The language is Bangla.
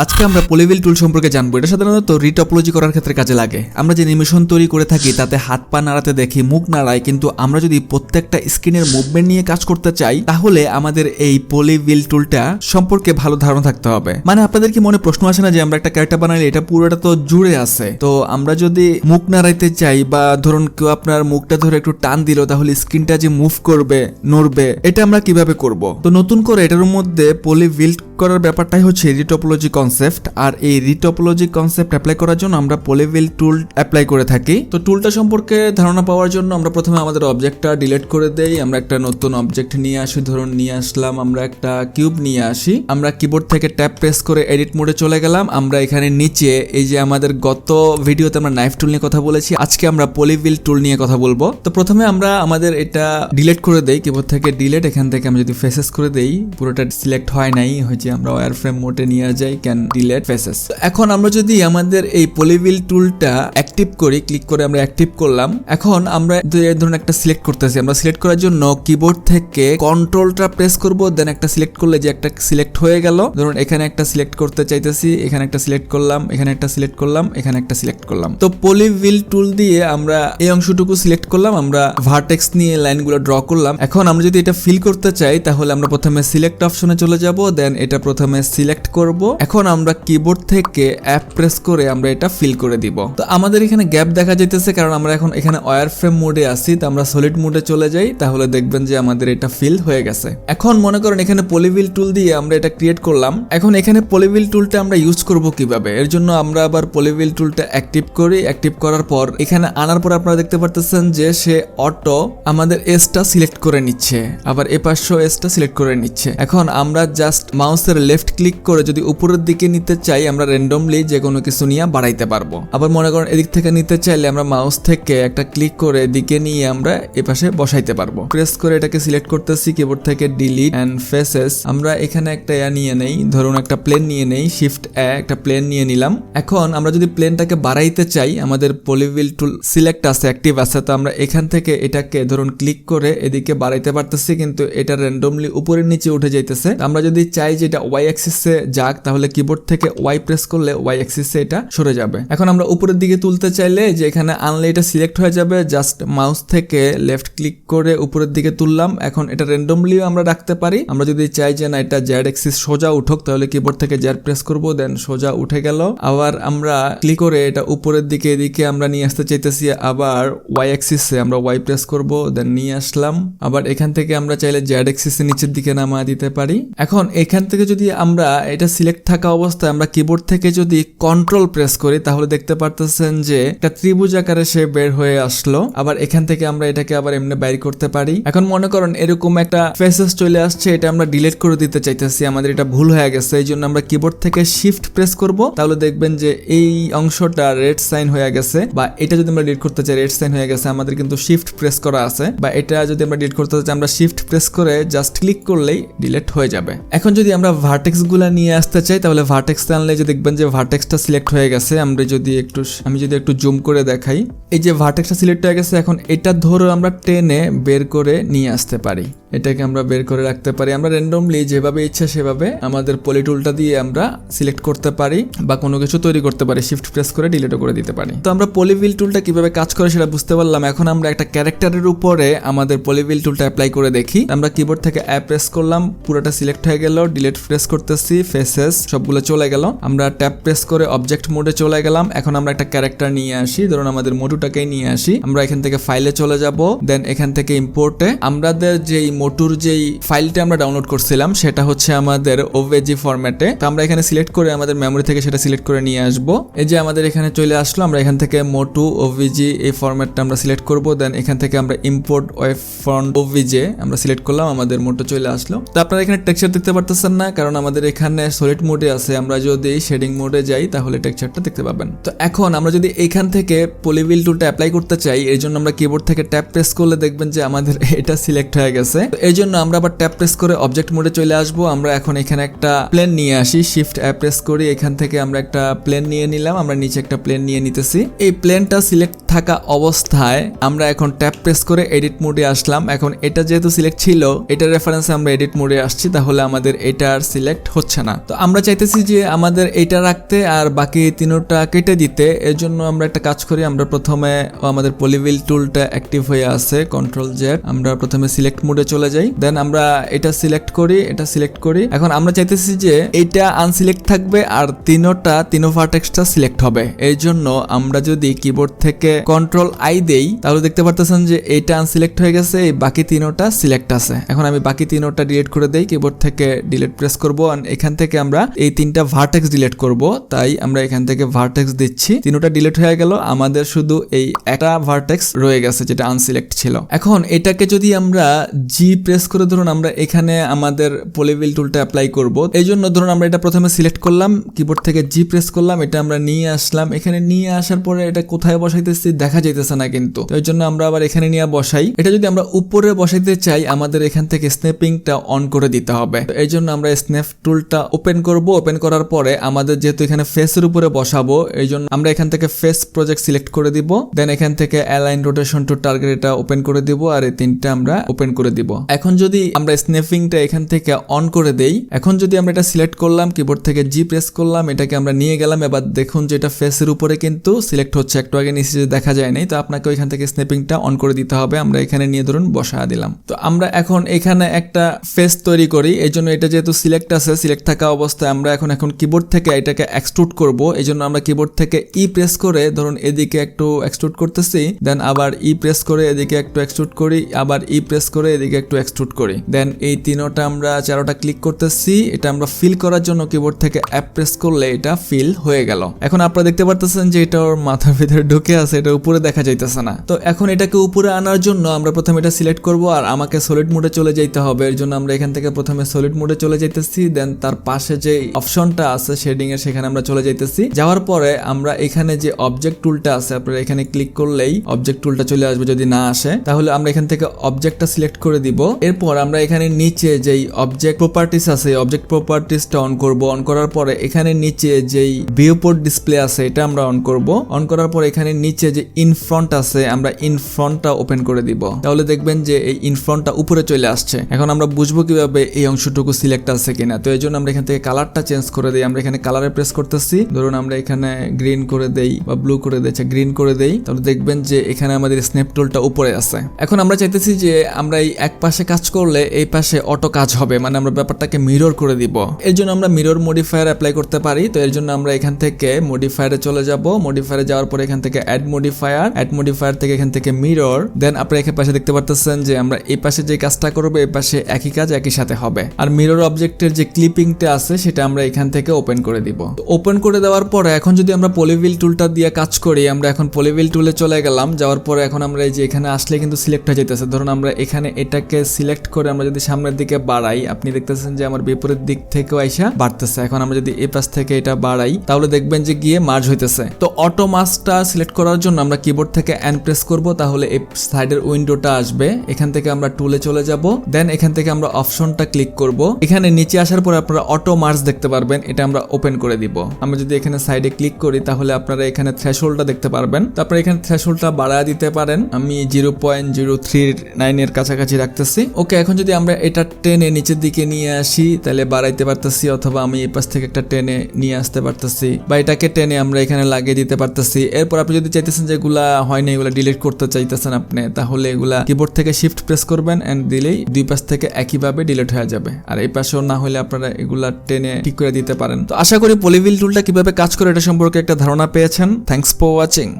আজকে আমরা পলিভিল টুল সম্পর্কে জানবো। এটা সাধারণত রিটপোলজি করার ক্ষেত্রে কাজে লাগে। আমরা যে অ্যানিমেশন তৈরি করে থাকি তাতে হাত পা নাড়াতে দেখি, মুখ নাড়ায়, কিন্তু আমরা যদি প্রত্যেকটা স্ক্রিনের মুভমেন্ট নিয়ে কাজ করতে চাই তাহলে আমাদের এই পলিভিল টুলটা সম্পর্কে ভালো ধারণা থাকতে হবে। মানে আপনাদের কি মনে প্রশ্ন আসে না যে আমরা একটা ক্যারেক্টার বানাইলে এটা পুরোটা তো জুড়ে আছে, তো আমরা যদি মুখ নাড়াইতে চাই বা ধরুন কেউ আপনার মুখটা ধরে একটু টান দিল তাহলে স্ক্রিনটা যে মুভ করবে, নড়বে, এটা আমরা কিভাবে করব? তো নতুন করে এটার মধ্যে পলিভিল করার ব্যাপারটাই হচ্ছে রিটপোলজি কনসেপ্ট। আর এই রিটপোলজি কনসেপ্ট অ্যাপ্লাই করার জন্য আমরা পলিভিল টুল অ্যাপ্লাই করে থাকি। তো টুলটা সম্পর্কে ধারণা পাওয়ার জন্য আমরা প্রথমে আমাদের অবজেক্টটা ডিলিট করে দেই। আমরা একটা নতুন অবজেক্ট নিয়ে আসি, ধরুন নিয়ে আসলাম আমরা একটা কিউব নিয়ে আসি। আমরা কিবোর্ড থেকে ট্যাব প্রেস করে এডিট মোডে চলে গেলাম। আমরা এখানে নিচে এই যে আমাদের গত ভিডিওতে আমরা নাইফ টুল নিয়ে কথা বলেছি, আজকে আমরা পলিভিল টুল নিয়ে কথা বলবো। তো প্রথমে আমরা আমাদের এটা ডিলিট করে দেই, কিবোর্ড থেকে ডিলিট। এখান থেকে আমি যদি ফেসেস করে দেই, পুরোটা সিলেক্ট হয় নাই, হয়েছে আমরা ওয়্যার ফ্রেম মোডে নিয়ে যাই, ক্যান ডিলিট ফেসেস। এখন আমরা যদি আমাদের এই পলিভিল টুলটা অ্যাক্টিভ করি, ক্লিক করে আমরা অ্যাক্টিভ করলাম। এখন আমরা ধরুন একটা সিলেক্ট করতেছি। আমরা সিলেক্ট করার জন্য কিবোর্ড থেকে কন্ট্রোলটা প্রেস করব, দেন একটা সিলেক্ট করলে যে একটা সিলেক্ট হয়ে গেল। ধরুন এখানে একটা সিলেক্ট করতে চাইতেছি, এখানে একটা সিলেক্ট করলাম, এখানে একটা সিলেক্ট করলাম, এখানে একটা সিলেক্ট করলাম। তো পলিভিল টুল দিয়ে আমরা এই অংশটুকু সিলেক্ট করলাম, আমরা ভার্টেক্স নিয়ে লাইনগুলো ড্র করলাম। এখন আমরা যদি এটা ফিল করতে চাই তাহলে আমরা প্রথমে সিলেক্ট অপশনে চলে যাব, দেন এটা প্রথমে সিলেক্ট করব। এখন আমরা কিবোর্ড থেকে অ্যাপ প্রেস করে আমরা এটা ফিল করে দিব। তো আমাদের এখানে গ্যাপ দেখা যাইতেছে কারণ আমরা এখন এখানে ওয়্যার ফ্রেম মোডে আছি। তো আমরা সলিড মোডে চলে যাই, তাহলে দেখবেন যে আমাদের এটা ফিল হয়ে গেছে। এখন মনে করেন এখানে পলিভিল টুল দিয়ে আমরা এটা ক্রিয়েট করলাম। এখন এখানে পলিভিল টুলটা আমরা ইউজ করব কিভাবে? এর জন্য আমরা আবার পলিভিল টুলটা অ্যাক্টিভ করি। অ্যাক্টিভ করার পর এখানে আনার পর আপনারা দেখতে পারতেছেন যে সে অটো আমাদের এসটা সিলেক্ট করে নিচ্ছে, আবার এ পাশেও এসটা সিলেক্ট করে নিচ্ছে। এখন আমরা জাস্ট মাউসের লেফট ক্লিক করে যদি উপরের দিকে নিতে চাই আমরা র্যান্ডমলি যে কোনো কিছু নিয়ে বাড়াইতে পারবো। আবার মনে করেন এদিক থেকে নিতে চাইলে আমরা মাউস থেকে একটা ক্লিক করে এদিকে নিয়ে আমরা এপাশে বসাইতে পারবো। প্রেস করে এটাকে সিলেক্ট করতেছি, কিবোর্ড থেকে ডিলিট এন্ড ফেসেস। আমরা এখানে একটা নিয়ে নেই, ধরুন একটা প্লেন নিয়ে নেই, শিফট একটা প্লেন নিয়ে নিলাম। এখন আমরা যদি প্লেনটাকে বাড়াইতে চাই, আমাদের পলিভিল টুল সিলেক্ট আছে, অ্যাক্টিভ আছে, তো আমরা এখান থেকে এটাকে ধরুন ক্লিক করে এদিকে বাড়াইতে পারতেছি, কিন্তু এটা র্যান্ডমলি উপরের নিচে উঠে যাইতেছে। আমরা যদি চাই যে এটা ওয়াই অ্যাক্সিসে যাক তাহলে কিবোর্ড থেকে ওয়াই প্রেস করলে ওয়াই অ্যাক্সিসে এটা সরে যাবে। এখন আমরা উপরের দিকে তুলতে চাইলে যে এখানে আনলে এটা সিলেক্ট হয়ে যাবে, জাস্ট মাউস থেকে লেফট ক্লিক করে উপরের দিকে তুললাম। এখন এটা র্যান্ডমলিও আমরা রাখতে পারি। আমরা যদি চাই যে না এটা জেড অ্যাক্সিস সোজা উঠুক তাহলে কিবোর্ড থেকে জেড প্রেস করব, দেন সোজা উঠে গেল। আবার আমরা ক্লিক করে এটা উপরের দিকে এদিকে আমরা নিয়ে আসতে চাইতেছি, আবার ওয়াই অ্যাক্সিসে আমরা ওয়াই প্রেস করব, দেন নিয়ে আসলাম। আবার এখান থেকে আমরা চাইলে জেড অ্যাক্সিসে নিচের দিকে নামা দিতে পারি। এখন এখান থেকে যদি আমরা এটা সিলেক্ট থাকা অবস্থায় আমরা কিবোর্ড থেকে যদি কন্ট্রোল প্রেস করি তাহলে দেখতে পারতেছেন যে একটা ত্রিভুজ আকারে সে বের হয়ে আসলো। আবার এখান থেকে আমরা এটাকে আবার এমনি বাইর করতে পারি। এখন মনে করেন এরকম একটা ফেসেস চলে আসছে, এটা আমরা ডিলিট করে দিতে চাইতেছি, আমাদের এটা ভুল হয়ে গেছে। এই জন্য আমরা কিবোর্ড থেকে শিফট প্রেস করব, তাহলে দেখবেন যে এই অংশটা রেড সাইন হয়ে গেছে। বা এটা যদি আমরা ডিলিট করতে চাই রেড সাইন হয়ে গেছে, আমাদের কিন্তু শিফট প্রেস করা আছে। বা এটা যদি আমরা ডিলিট করতে চাই আমরা শিফট প্রেস করে জাস্ট ক্লিক করলেই ডিলিট হয়ে যাবে। এখন যদি আমরা ভার্টেক্স গুলা নিয়ে আসতে চাই তাহলে ভার্টেক্স আনলে যে দেখবেন যে ভার্টেক্সটা সিলেক্ট হয়ে গেছে। আমি যদি একটু জুম করে দেখাই, এই যে ভার্টেক্সটা সিলেক্ট হয়ে গেছে। এখন এটা ধরে আমরা টেনে বের করে নিয়ে আসতে পারি, এটাকে আমরা বের করে রাখতে পারি। আমরা র্যান্ডমলি যেভাবে ইচ্ছা সেভাবে আমাদের পলি টুলটা দিয়ে আমরা সিলেক্ট করতে পারি বা কোনো কিছু তৈরি করতে পারি, শিফট প্রেস করে ডিলিটও করে দিতে পারি। তো আমরা পলিভিল টুলটা কিভাবে কাজ করে সেটা বুঝতে পারলাম। এখন আমরা একটা ক্যারেক্টারের উপরে আমাদের পলিভিল টুলটা অ্যাপ্লাই করে দেখি। আমরা কিবোর্ড থেকে অ্যাপ প্রেস করলাম, পুরোটা সিলেক্ট হয়ে গেল, ডিলিট প্রেস করতেছি, ফেসেস সবগুলো চলে গেল। আমরা ট্যাব প্রেস করে অবজেক্ট মোডে চলে গেলাম। এখন আমরা একটা ক্যারেক্টার নিয়ে আসি, ধরুন আমাদের মোটুটাকেই নিয়ে আসি। আমরা এখান থেকে ফাইলে চলে যাব, দেন এখান থেকে ইম্পোর্টে আমাদের যেই মোটুর যেই ফাইলটা আমরা ডাউনলোড করছিলাম সেটা হচ্ছে আমাদের ওভিজি ফরম্যাটে। তো আমরা এখানে সিলেক্ট করে আমাদের মেমোরি থেকে সেটা সিলেক্ট করে নিয়ে আসবো। এই যে আমাদের এখানে চলে আসলো, আমরা এখান থেকে মোটু ওভিজি এই ফরম্যাটটা আমরা সিলেক্ট করব, দেন এখান থেকে আমরা ইম্পোর্ট ওয়েব ফ্রন্ট ওভিজে আমরা সিলেক্ট করলাম, আমাদের মোটু চলে আসলো। তো আপনারা এখানে টেক্সচার দেখতে পারতেছেন না কারণ আমাদের এখানে সলিড মোডে আছে। আমরা যদি শেডিং মোডে যাই তাহলে টেক্সচারটা দেখতে পাবেন। তো এখন আমরা যদি এখান থেকে পলিভিল টুলটা অ্যাপ্লাই করতে চাই, এর জন্য আমরা কিবোর্ড থেকে ট্যাব প্রেস করলে দেখবেন যে আমাদের এটা সিলেক্ট হয়ে গেছে। এই জন্য আমরা আবার ট্যাপ প্রেস করে অবজেক্ট মোডে চলে আসবো। আমরা এখন এখানে একটা প্লেন নিয়ে আসি, শিফট প্রেস করি, এখান থেকে আমরা একটা প্লেন নিয়ে নিলাম, আমরা নিচে একটা প্লেন নিয়ে নিতেছি। এই প্লেনটা সিলেক্ট থাকা অবস্থায় আমরা এখন ট্যাপ প্রেস করে এডিট মোডে আসলাম। এখন এটা যেহেতু সিলেক্ট ছিল, এটার রেফারেন্সে আমরা এডিট মোডে আসছি, তাহলে আমাদের এটা আর সিলেক্ট হচ্ছে না। তো আমরা চাইতেছি যে আমাদের এটা রাখতে আর বাকি তিনটা কেটে দিতে। এর জন্য আমরা একটা কাজ করি, আমরা প্রথমে আমাদের পলিভিল টুলটা অ্যাক্টিভ হয়ে আছে, কন্ট্রোল জেড, আমরা প্রথমে সিলেক্ট মোডে চলে যাই, দেন আমরা এটা সিলেক্ট করি। এখন আমরা চাইতেছি যে এটা আনসিলেক্ট থাকবে আর তিনো ভার্টেক্সটা সিলেক্ট হবে। এই জন্য আমরা যদি কিবোর্ড থেকে কন্ট্রোল আই দেই, তাহলে দেখতে পারতেছেন যে এটা আনসিলেক্ট হয়ে গেছে, এই বাকি তিনোটা সিলেক্ট আছে। এখন আমি বাকি তিনোটা ডিলিট করে দেই, কিবোর্ড থেকে ডিলিট প্রেস করব, আর এখান থেকে আমরা এই তিনটা ভার্টেক্স ডিলিট করব। তাই আমরা এখান থেকে ভার্টেক্স দিচ্ছি, তিনোটা ডিলিট হয়ে গেল, আমাদের শুধু এই একটা ভার্টেক্স রয়ে গেছে যেটা আনসিলেক্ট ছিল। এখন এটাকে যদি আমরা জি প্রেস করে ধরুন আমরা এখানে আমাদের পলিভিল টুলটা অ্যাপ্লাই করব। এই জন্য ধরুন আমরা এটা প্রথমে সিলেক্ট করলাম, কিবোর্ড থেকে জি প্রেস করলাম, এটা আমরা নিয়ে আসলাম। এখানে নিয়ে আসার পরে এটা কোথায় বসাইতেছি দেখা যাইতেছে না, কিন্তু এই জন্য আমরা আবার এখানে নিয়ে বসাই। এটা যদি আমরা উপরে বসাইতে চাই, আমাদের এখান থেকে স্ন্যাপিংটা অন করে দিতে হবে। এই জন্য আমরা স্ন্যাপ টুলটা ওপেন করব। ওপেন করার পরে আমাদের যেহেতু এখানে ফেসের উপরে বসাবো, এই জন্য আমরা এখান থেকে ফেস প্রজেক্ট সিলেক্ট করে দিব, দেন এখান থেকে অ্যালাইন রোটেশন টু টার্গেট এটা ওপেন করে দিব, আর এই তিনটা আমরা ওপেন করে দিব। এখন যদি আমরা স্ন্যাপিংটা এখান থেকে অন করে দেই, এখন যদি আমরা এটা সিলেক্ট করলাম, কিবোর্ড থেকে জি প্রেস করলাম, এটাকে আমরা নিয়ে গেলাম, এবার দেখুন যে এটা ফেসের উপরে কিন্তু সিলেক্ট হচ্ছে, একটু আগে নিচে দেখা যায় নাই, তো আপনাকে ওইখান থেকে স্ন্যাপিংটা অন করে দিতে হবে। আমরা এখানে নিয়ে ধরুন বসা দিলাম। তো আমরা এখন এখানে একটা ফেস তৈরি করি, এই জন্য এটা যেহেতু সিলেক্ট আছে, সিলেক্ট থাকা অবস্থায় আমরা এখন কিবোর্ড থেকে এটাকে এক্সট্রুড করব। এই জন্য আমরা কিবোর্ড থেকে ই প্রেস করে ধরুন এদিকে একটু এক্সট্রুড করতেছি, দেন আবার ই প্রেস করে এদিকে একটু এক্সট্রুড করি, আবার ই প্রেস করে এদিকে একটু এক্সট্রুড করি, দেন এই তিনোটা আমরা চারোটা ক্লিক করতেছি। এটা আমরা ফিল করার জন্য কিবোর্ড থেকে অ্যাপ প্রেস করলে এটা ফিল হয়ে গেল। এখন আপনারা দেখতে পারতেছেন যে এটা ওর মাথার ভিতরে ঢুকে আছে, এটা উপরে দেখা যাইতেছে না। তো এখন এটাকে উপরে আনার জন্য আমরা প্রথমে এটা সিলেক্ট করব, আর আমাকে সলিড মোডে চলে যাইতে হবে। এর জন্য আমরা এখান থেকে প্রথমে সলিড মোডে চলে যাইতেছি, দেন তার পাশে যে অপশনটা আছে শেডিং এর, সেখানে আমরা চলে যাইতেছি। যাওয়ার পরে আমরা এখানে যে অবজেক্ট টুলটা আছে, আপনারা এখানে ক্লিক করলেই অবজেক্ট টুলটা চলে আসবে। যদি না আসে তাহলে আমরা এখান থেকে অবজেক্টটা সিলেক্ট করে দিব। এরপর আমরা এখানে নিচে যেই অবজেক্ট প্রপার্টিস আছে, অবজেক্ট প্রপার্টিসটা অন করব। অন করার পরে এখানে নিচে যেই ভিউপোর্ট ডিসপ্লে আছে, এটা আমরা অন করব। অন করার পর এখানে নিচে যে ইন ফ্রন্ট আছে, আমরা ইন ফ্রন্টটা ওপেন করে দিব। তাহলে দেখবেন যে এই ইন ফ্রন্টটা উপরে চলে আসছে। এখন আমরা বুঝবো কিভাবে এই অংশটুকু সিলেক্ট আছে কিনা। তো এই জন্য আমরা এখান থেকে কালারটা চেঞ্জ করে দিই। আমরা এখানে কালারে প্রেস করতেছি, ধরুন আমরা এখানে গ্রিন করে দেই বা ব্লু করে দিই, গ্রিন করে দেই, তাহলে দেখবেন যে এখানে আমাদের স্ন্যাপ টুলটা উপরে আছে। এখন আমরা চাইতেছি যে আমরা এই এক পাশে কাজ করলে এই পাশে অটো কাজ হবে, মানে আমরা ব্যাপারটাকে মিরর করে দিব। এর জন্য আমরা মিরর মডিফায়ার অ্যাপ্লাই করতে পারি। তো এর জন্য আমরা এখান থেকে মডিফায়ারে চলে যাব। মডিফায়ারে যাওয়ার পরে এখান থেকে অ্যাড মডিফায়ার থেকে এখান থেকে মিরর, দেন আপনারা এখানে পাশে দেখতে পারতেছেন যে আমরা এই পাশে যে কাজটা করবো এই পাশে একই কাজ একই সাথে হবে। আর মিরর অবজেক্টের যে ক্লিপিংটা আছে সেটা আমরা এখান থেকে ওপেন করে দিব। ওপেন করে দেওয়ার পরে এখন যদি আমরা পলিভিল টুলটা দিয়ে কাজ করি, আমরা এখন পলিভিল টুলে চলে গেলাম। যাওয়ার পরে এখন আমরা এই যে এখানে আসলে কিন্তু সিলেক্ট হয়ে যেতেছে। ধরুন আমরা এখানে এটাকে সিলেক্ট করে আমরা যদি সামনের দিকে বাড়াই, আপনি দেখতেছেন যে আমার বিপরীত দিক থেকেও আইসা বাড়তেছে। এখন আমরা যদি এই পাশ থেকে এটা বাড়াই, তাহলে দেখবেন যে গিয়ে মার্জ হইতেছে। তো অটো মাস্কটা সিলেক্ট করার জন্য আমরা কিবোর্ড থেকে এন প্রেস করব, তাহলে এই সাইডের উইন্ডোটা আসবে। এখান থেকে আমরা টুলে চলে যাব, দেন এখান থেকে আমরা অপশনটা ক্লিক করব। এখানে নিচে আসার পরে আপনারা অটো মার্জ দেখতে পারবেন, এটা আমরা ওপেন করে দিব। আমরা যদি এখানে সাইডে ক্লিক করি তাহলে আপনারা এখানে থ্রেশহোল্ডটা দেখতে পারবেন। তারপরে এখানে থ্রেশহোল্ডটা বাড়ায় দিতে পারেন, আমি 0.039 এর কাছাকাছি রাখতেছি। ওকে, এখন যদি আমরা এটা টেনে নিচের দিকে নিয়ে আসি তাহলে বাড়াইতে পারতেছি, অথবা আমি এই পাশ থেকে একটা টেনে নিয়ে আসতে পারতেছি, বা এটাকে টেনে আমরা এখানে লাগিয়ে দিতে পারতেছি। এরপর আপনি যদি চাইতেছেন যে এগুলা হয় না, এগুলা ডিলিট করতে চাইতেছেন আপনি, তাহলে এগুলা কিবোর্ড থেকে শিফট প্রেস করবেন এন্ড দিলেই দুই পাশ থেকে একইভাবে ডিলিট হয়ে যাবে। আর এই পাশেও না হলে আপনারা এগুলা টেনে ঠিক করে দিতে পারেন। তো আশা করি পলিভিল টুলটা কিভাবে কাজ করে এটা সম্পর্কে একটা ধারণা পেয়েছেন। Thanks for watching.